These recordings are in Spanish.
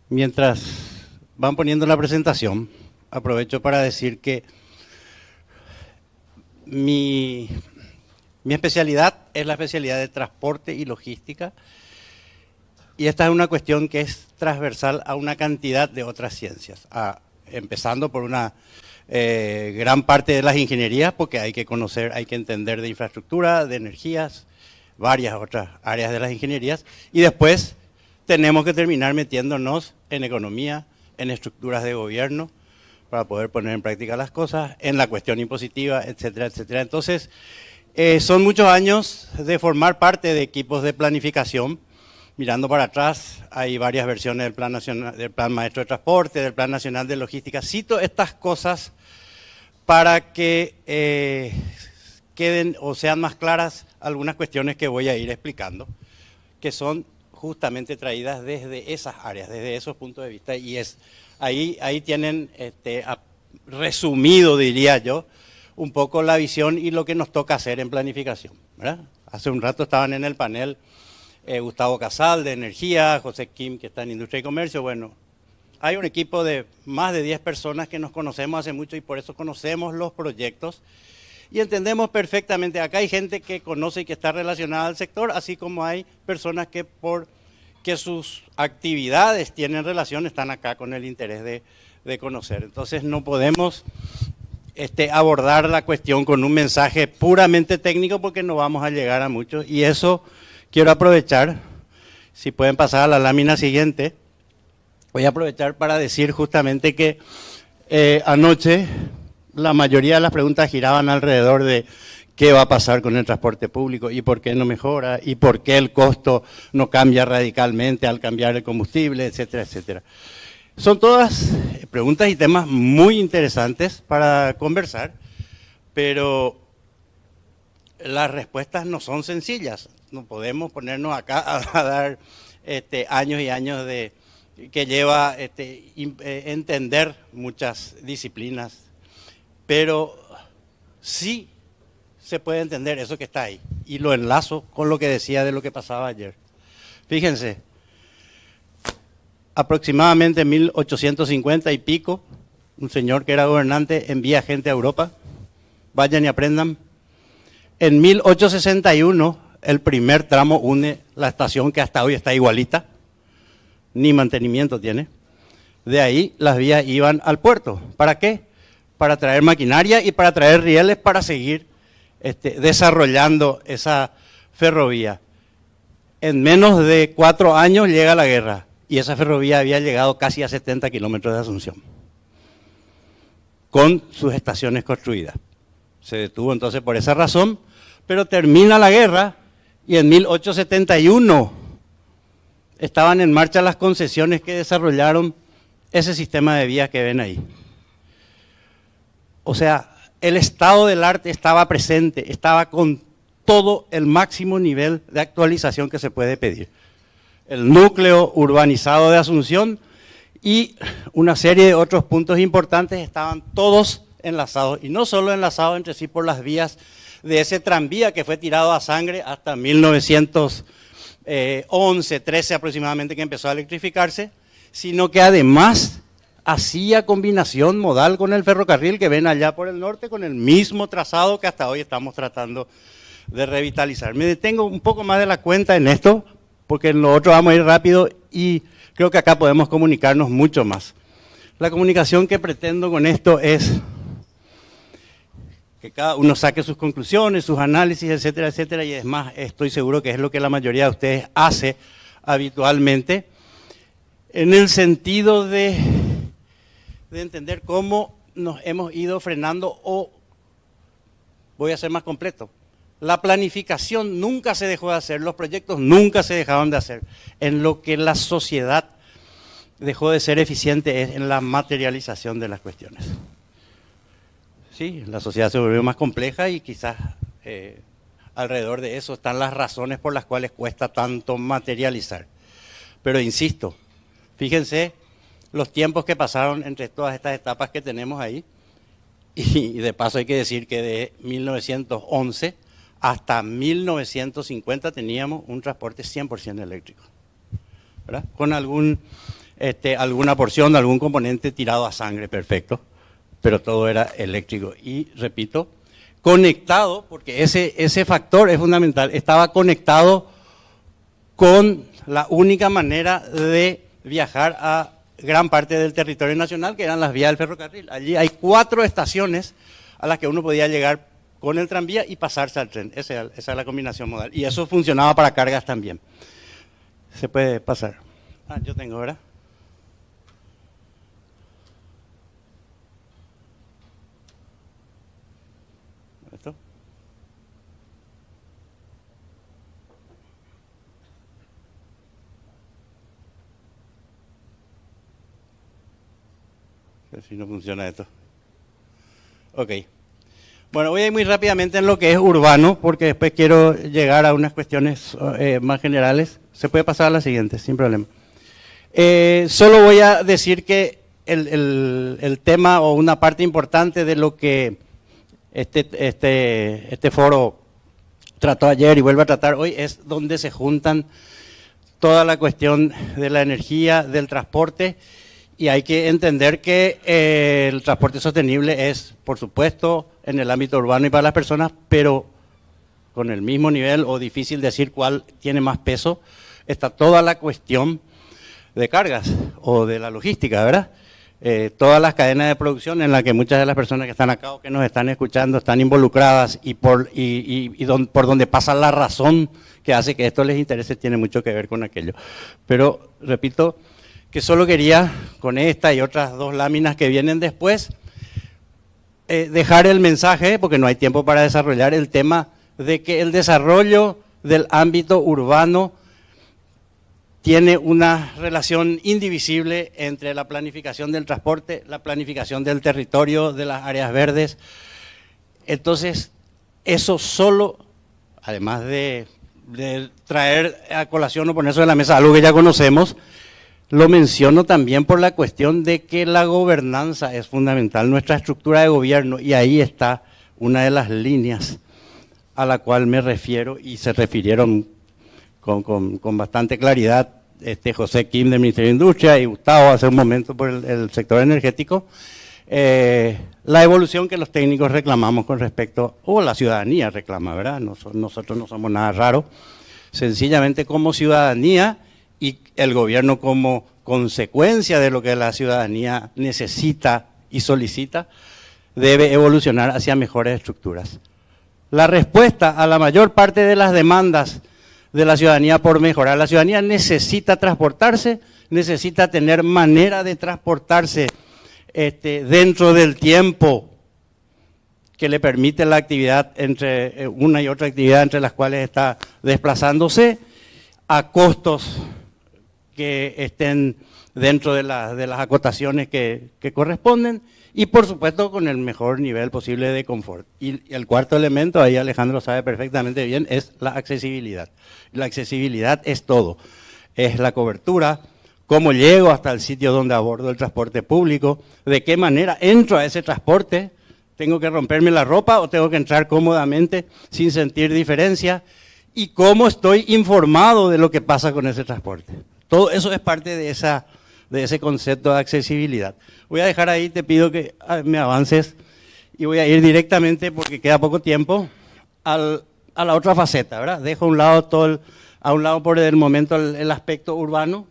Mientras van poniendo la presentación, aprovecho para decir que mi especialidad es la especialidad de transporte y logística, y esta es una cuestión que es transversal a una cantidad de otras ciencias, empezando por una gran parte de las ingenierías, porque hay que conocer, hay que entender de infraestructura, de energías, varias otras áreas de las ingenierías, y después tenemos que terminar metiéndonos en economía, en estructuras de gobierno, para poder poner en práctica las cosas, en la cuestión impositiva, etcétera, etcétera. Entonces, son muchos años de formar parte de equipos de planificación. Mirando para atrás, hay varias versiones del Plan Nacional, del Plan Maestro de Transporte, del Plan Nacional de Logística. Cito estas cosas para que queden o sean más claras algunas cuestiones que voy a ir explicando, que son justamente traídas desde esas áreas, desde esos puntos de vista, y ahí tienen resumido, diría yo, un poco la visión y lo que nos toca hacer en planificación, ¿verdad? Hace un rato estaban en el panel Gustavo Casal de Energía, José Kim, que está en Industria y Comercio. Bueno, hay un equipo de más de 10 personas que nos conocemos hace mucho y por eso conocemos los proyectos y entendemos perfectamente. Acá hay gente que conoce y que está relacionada al sector, así como hay personas que porque sus actividades tienen relación, están acá con el interés de conocer. Entonces no podemos abordar la cuestión con un mensaje puramente técnico porque no vamos a llegar a muchos, y eso quiero aprovechar, si pueden pasar a la lámina siguiente, voy a aprovechar para decir justamente que anoche la mayoría de las preguntas giraban alrededor de qué va a pasar con el transporte público y por qué no mejora y por qué el costo no cambia radicalmente al cambiar el combustible, etcétera, etcétera. Son todas preguntas y temas muy interesantes para conversar, pero las respuestas no son sencillas. No podemos ponernos acá a dar años y años de que lleva entender muchas disciplinas, pero sí se puede entender eso que está ahí. Y lo enlazo con lo que decía de lo que pasaba ayer. Fíjense, aproximadamente en 1850 y pico, un señor que era gobernante envía gente a Europa, vayan y aprendan. En 1861, el primer tramo une la estación que hasta hoy está igualita, ni mantenimiento tiene. De ahí las vías iban al puerto. ¿Para qué? Para traer maquinaria y para traer rieles para seguir desarrollando esa ferrovía. En menos de 4 años llega la guerra y esa ferrovía había llegado casi a 70 kilómetros de Asunción, con sus estaciones construidas. Se detuvo entonces por esa razón, pero termina la guerra y en 1871 estaban en marcha las concesiones que desarrollaron ese sistema de vías que ven ahí. O sea, el estado del arte estaba presente, estaba con todo el máximo nivel de actualización que se puede pedir. El núcleo urbanizado de Asunción y una serie de otros puntos importantes estaban todos enlazados, y no solo enlazados entre sí por las vías de ese tranvía que fue tirado a sangre hasta 1911, 13 aproximadamente, que empezó a electrificarse, sino que además hacía combinación modal con el ferrocarril que ven allá por el norte, con el mismo trazado que hasta hoy estamos tratando de revitalizar. Me detengo un poco más de la cuenta en esto, porque en lo otro vamos a ir rápido y creo que acá podemos comunicarnos mucho más. La comunicación que pretendo con esto es que cada uno saque sus conclusiones, sus análisis, etcétera, etcétera, y es más, estoy seguro que es lo que la mayoría de ustedes hace habitualmente, en el sentido de entender cómo nos hemos ido frenando, o voy a ser más completo, la planificación nunca se dejó de hacer, los proyectos nunca se dejaron de hacer. En lo que la sociedad dejó de ser eficiente es en la materialización de las cuestiones. Sí, la sociedad se volvió más compleja y quizás alrededor de eso están las razones por las cuales cuesta tanto materializar. Pero insisto, fíjense los tiempos que pasaron entre todas estas etapas que tenemos ahí, y de paso hay que decir que de 1911 hasta 1950 teníamos un transporte 100% eléctrico, ¿verdad? Con algún alguna porción, algún componente tirado a sangre, perfecto, pero todo era eléctrico. Y repito, conectado, porque ese factor es fundamental, estaba conectado con la única manera de viajar a gran parte del territorio nacional, que eran las vías del ferrocarril. Allí hay 4 estaciones a las que uno podía llegar con el tranvía y pasarse al tren. Esa es la combinación modal. Y eso funcionaba para cargas también. Se puede pasar. Yo tengo, ¿verdad? ¿Esto? A ver si no funciona esto. Ok. Bueno, voy a ir muy rápidamente en lo que es urbano, porque después quiero llegar a unas cuestiones más generales. Se puede pasar a la siguiente, sin problema. Solo voy a decir que el tema o una parte importante de lo que este foro trató ayer y vuelve a tratar hoy es donde se juntan toda la cuestión de la energía, del transporte, y hay que entender que el transporte sostenible es, por supuesto, en el ámbito urbano y para las personas, pero con el mismo nivel o difícil decir cuál tiene más peso, está toda la cuestión de cargas o de la logística, ¿verdad? Todas las cadenas de producción en las que muchas de las personas que están acá o que nos están escuchando están involucradas y por donde pasa la razón que hace que esto les interese tiene mucho que ver con aquello. Pero, repito, que solo quería, con esta y otras 2 láminas que vienen después, dejar el mensaje, porque no hay tiempo para desarrollar el tema, de que el desarrollo del ámbito urbano tiene una relación indivisible entre la planificación del transporte, la planificación del territorio, de las áreas verdes. Entonces, eso solo, además de traer a colación o poner sobre la mesa algo que ya conocemos, lo menciono también por la cuestión de que la gobernanza es fundamental, nuestra estructura de gobierno, y ahí está una de las líneas a la cual me refiero y se refirieron con bastante claridad José Kim del Ministerio de Industria y Gustavo hace un momento por el sector energético, la evolución que los técnicos reclamamos con respecto, o la ciudadanía reclama, ¿verdad? Nosotros no somos nada raro, sencillamente como ciudadanía y el gobierno como consecuencia de lo que la ciudadanía necesita y solicita, debe evolucionar hacia mejores estructuras. La respuesta a la mayor parte de las demandas de la ciudadanía por mejorar, la ciudadanía necesita transportarse, necesita tener manera de transportarse dentro del tiempo que le permite la actividad entre una y otra actividad entre las cuales está desplazándose, a costos que estén dentro de las acotaciones que corresponden y por supuesto con el mejor nivel posible de confort. Y el cuarto elemento, ahí Alejandro sabe perfectamente bien, es la accesibilidad. La accesibilidad es todo, es la cobertura, cómo llego hasta el sitio donde abordo el transporte público, de qué manera entro a ese transporte, tengo que romperme la ropa o tengo que entrar cómodamente sin sentir diferencia, y cómo estoy informado de lo que pasa con ese transporte. Todo eso es parte de ese concepto de accesibilidad. Voy a dejar ahí, te pido que me avances y voy a ir directamente, porque queda poco tiempo, a la otra faceta, ¿verdad? Dejo a un lado por el momento el aspecto urbano,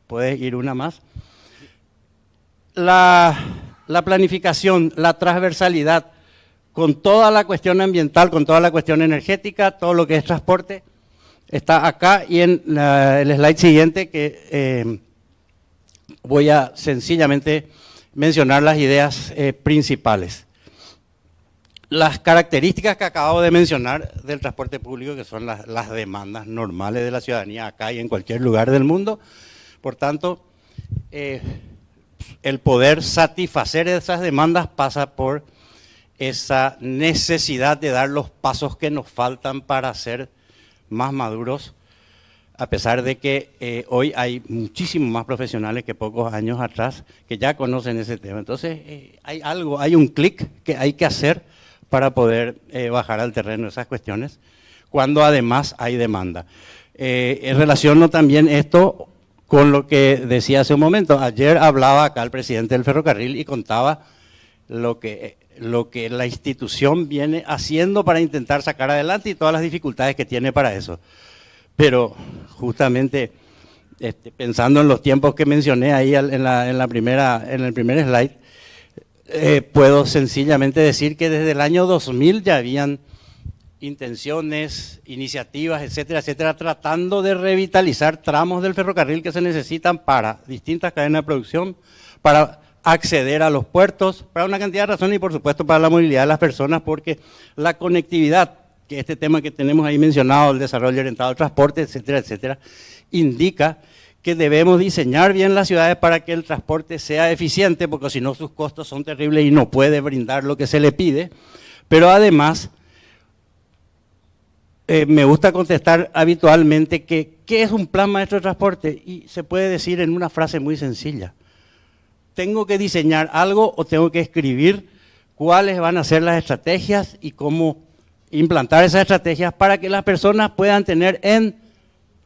puedes ir una más. La planificación, la transversalidad, con toda la cuestión ambiental, con toda la cuestión energética, todo lo que es transporte, está acá y en el slide siguiente que voy a sencillamente mencionar las ideas principales. Las características que acabo de mencionar del transporte público, que son las demandas normales de la ciudadanía acá y en cualquier lugar del mundo, por tanto, el poder satisfacer esas demandas pasa por esa necesidad de dar los pasos que nos faltan para ser más maduros, a pesar de que hoy hay muchísimos más profesionales que pocos años atrás que ya conocen ese tema. Entonces, hay un clic que hay que hacer para poder bajar al terreno esas cuestiones, cuando además hay demanda. Relaciono también esto con lo que decía hace un momento. Ayer hablaba acá el presidente del ferrocarril y contaba lo que la institución viene haciendo para intentar sacar adelante y todas las dificultades que tiene para eso. Pero justamente pensando en los tiempos que mencioné ahí en el primer slide, puedo sencillamente decir que desde el año 2000 ya habían intenciones, iniciativas, etcétera, etcétera, tratando de revitalizar tramos del ferrocarril que se necesitan para distintas cadenas de producción, para acceder a los puertos, para una cantidad de razones y por supuesto para la movilidad de las personas, porque la conectividad, que este tema que tenemos ahí mencionado, el desarrollo orientado al transporte, etcétera, etcétera, indica que debemos diseñar bien las ciudades para que el transporte sea eficiente, porque si no sus costos son terribles y no puede brindar lo que se le pide, pero además me gusta contestar habitualmente que ¿qué es un plan maestro de transporte? Y se puede decir en una frase muy sencilla. Tengo que diseñar algo o tengo que escribir cuáles van a ser las estrategias y cómo implantar esas estrategias para que las personas puedan tener en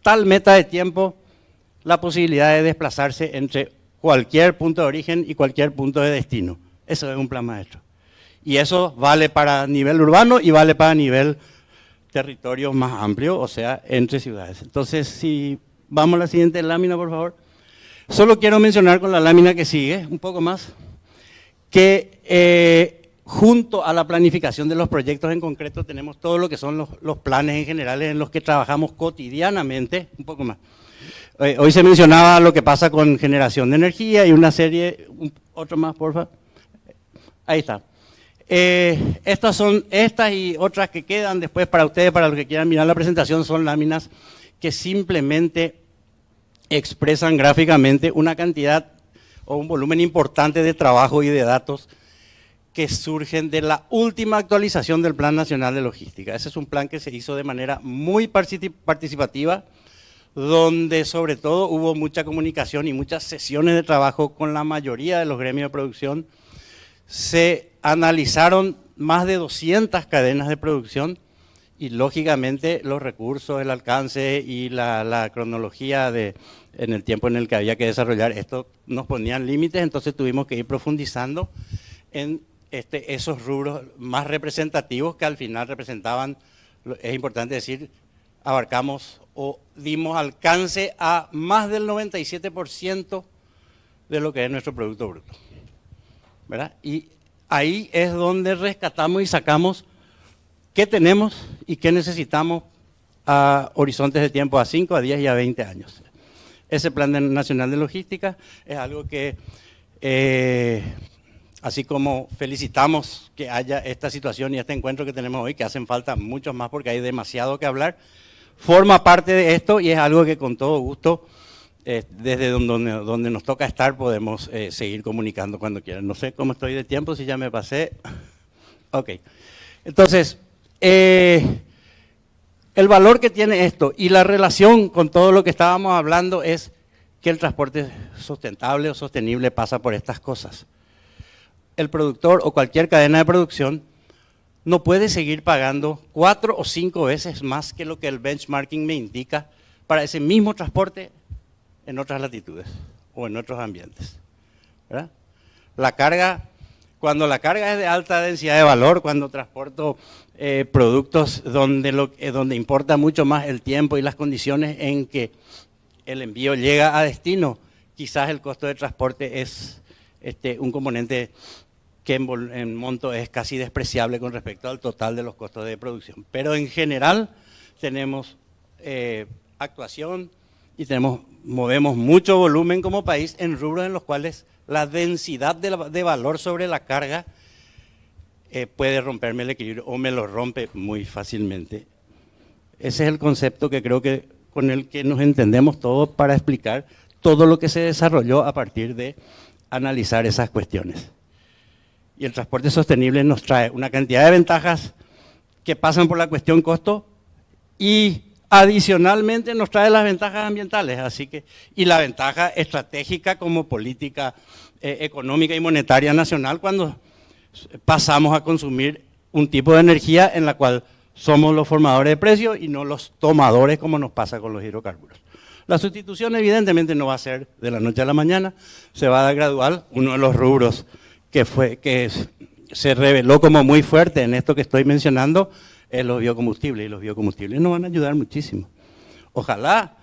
tal meta de tiempo la posibilidad de desplazarse entre cualquier punto de origen y cualquier punto de destino. Eso es un plan maestro. Y eso vale para nivel urbano y vale para nivel territorio más amplio, o sea, entre ciudades. Entonces, si vamos a la siguiente lámina, por favor. Solo quiero mencionar con la lámina que sigue, un poco más, que junto a la planificación de los proyectos en concreto tenemos todo lo que son los planes en general en los que trabajamos cotidianamente, un poco más. Hoy se mencionaba lo que pasa con generación de energía y una serie, otro más, por favor. Ahí está. Estas y otras que quedan después para ustedes, para los que quieran mirar la presentación, son láminas que simplemente expresan gráficamente una cantidad o un volumen importante de trabajo y de datos que surgen de la última actualización del Plan Nacional de Logística. Ese es un plan que se hizo de manera muy participativa, donde sobre todo hubo mucha comunicación y muchas sesiones de trabajo con la mayoría de los gremios de producción. Se analizaron más de 200 cadenas de producción y lógicamente los recursos, el alcance y la cronología en el tiempo en el que había que desarrollar esto nos ponían límites, entonces tuvimos que ir profundizando en esos rubros más representativos que al final representaban, es importante decir, abarcamos o dimos alcance a más del 97% de lo que es nuestro Producto Bruto, ¿verdad? Y ahí es donde rescatamos y sacamos qué tenemos y qué necesitamos a horizontes de tiempo a 5, a 10 y a 20 años. Ese Plan Nacional de Logística es algo que, así como felicitamos que haya esta situación y este encuentro que tenemos hoy, que hacen falta muchos más porque hay demasiado que hablar, forma parte de esto y es algo que con todo gusto, desde donde nos toca estar, podemos seguir comunicando cuando quieran. No sé cómo estoy de tiempo, si ya me pasé. Ok. Entonces, el valor que tiene esto y la relación con todo lo que estábamos hablando es que el transporte sustentable o sostenible pasa por estas cosas. El productor o cualquier cadena de producción no puede seguir pagando 4 o 5 veces más que lo que el benchmarking me indica para ese mismo transporte en otras latitudes o en otros ambientes, ¿verdad? Cuando la carga es de alta densidad de valor, cuando transporto productos donde importa mucho más el tiempo y las condiciones en que el envío llega a destino, quizás el costo de transporte es un componente que en monto es casi despreciable con respecto al total de los costos de producción. Pero en general tenemos actuación y movemos mucho volumen como país en rubros en los cuales la densidad de valor sobre la carga puede romperme el equilibrio o me lo rompe muy fácilmente. Ese es el concepto que creo que con el que nos entendemos todos para explicar todo lo que se desarrolló a partir de analizar esas cuestiones. Y el transporte sostenible nos trae una cantidad de ventajas que pasan por la cuestión costo y adicionalmente nos trae las ventajas ambientales, y la ventaja estratégica como política económica y monetaria nacional cuando pasamos a consumir un tipo de energía en la cual somos los formadores de precios y no los tomadores como nos pasa con los hidrocarburos. La sustitución evidentemente no va a ser de la noche a la mañana, se va a dar gradual. Uno de los rubros que se reveló como muy fuerte en esto que estoy mencionando es los biocombustibles, y los biocombustibles nos van a ayudar muchísimo. Ojalá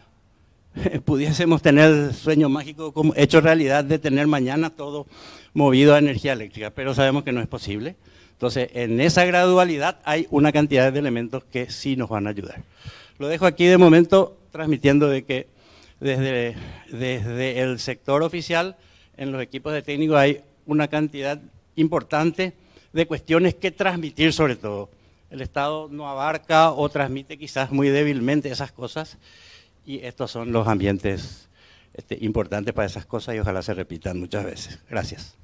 pudiésemos tener el sueño mágico como hecho realidad de tener mañana todo movido a energía eléctrica, pero sabemos que no es posible. Entonces, en esa gradualidad hay una cantidad de elementos que sí nos van a ayudar. Lo dejo aquí de momento transmitiendo de que desde el sector oficial, en los equipos de técnicos hay una cantidad importante de cuestiones que transmitir sobre todo. El Estado no abarca o transmite quizás muy débilmente esas cosas, y estos son los ambientes importantes para esas cosas y ojalá se repitan muchas veces. Gracias.